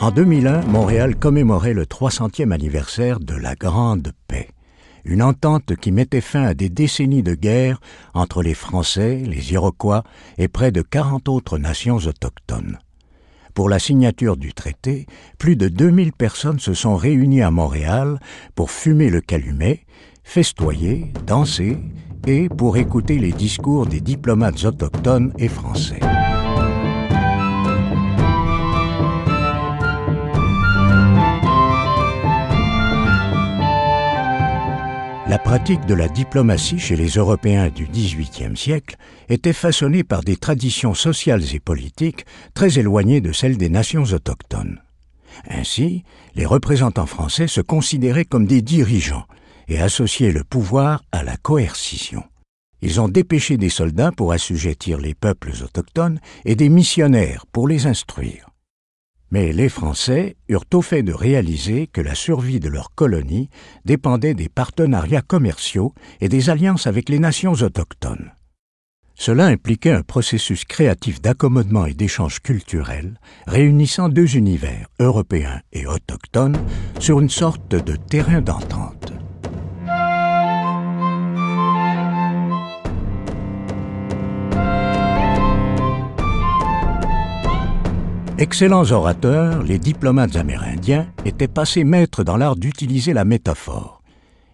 En 2001, Montréal commémorait le 300e anniversaire de la Grande Paix, une entente qui mettait fin à des décennies de guerre entre les Français, les Iroquois et près de 40 autres nations autochtones. Pour la signature du traité, plus de 2000 personnes se sont réunies à Montréal pour fumer le calumet, festoyer, danser et pour écouter les discours des diplomates autochtones et français. La pratique de la diplomatie chez les Européens du XVIIIe siècle était façonnée par des traditions sociales et politiques très éloignées de celles des nations autochtones. Ainsi, les représentants français se considéraient comme des dirigeants et associaient le pouvoir à la coercition. Ils ont dépêché des soldats pour assujettir les peuples autochtones et des missionnaires pour les instruire. Mais les Français eurent au fait de réaliser que la survie de leur colonie dépendait des partenariats commerciaux et des alliances avec les nations autochtones. Cela impliquait un processus créatif d'accommodement et d'échange culturel réunissant deux univers, européens et autochtones, sur une sorte de terrain d'entente. Excellents orateurs, les diplomates amérindiens étaient passés maîtres dans l'art d'utiliser la métaphore.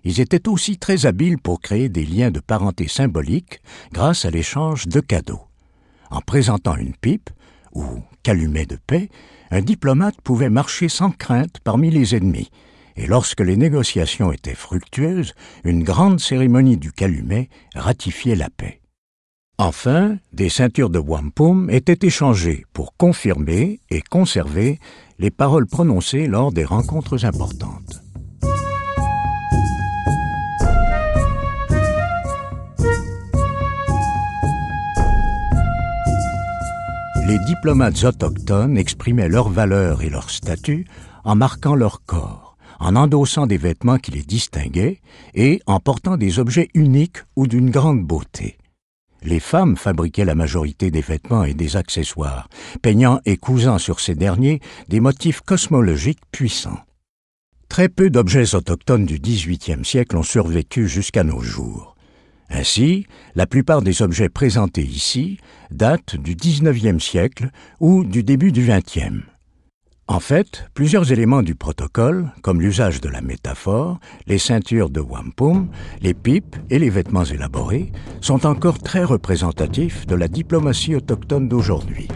Ils étaient aussi très habiles pour créer des liens de parenté symboliques grâce à l'échange de cadeaux. En présentant une pipe, ou calumet de paix, un diplomate pouvait marcher sans crainte parmi les ennemis, et lorsque les négociations étaient fructueuses, une grande cérémonie du calumet ratifiait la paix. Enfin, des ceintures de wampum étaient échangées pour confirmer et conserver les paroles prononcées lors des rencontres importantes. Les diplomates autochtones exprimaient leurs valeurs et leur statut en marquant leur corps, en endossant des vêtements qui les distinguaient et en portant des objets uniques ou d'une grande beauté. Les femmes fabriquaient la majorité des vêtements et des accessoires, peignant et cousant sur ces derniers des motifs cosmologiques puissants. Très peu d'objets autochtones du XVIIIe siècle ont survécu jusqu'à nos jours. Ainsi, la plupart des objets présentés ici datent du XIXe siècle ou du début du XXe. En fait, plusieurs éléments du protocole, comme l'usage de la métaphore, les ceintures de wampum, les pipes et les vêtements élaborés, sont encore très représentatifs de la diplomatie autochtone d'aujourd'hui.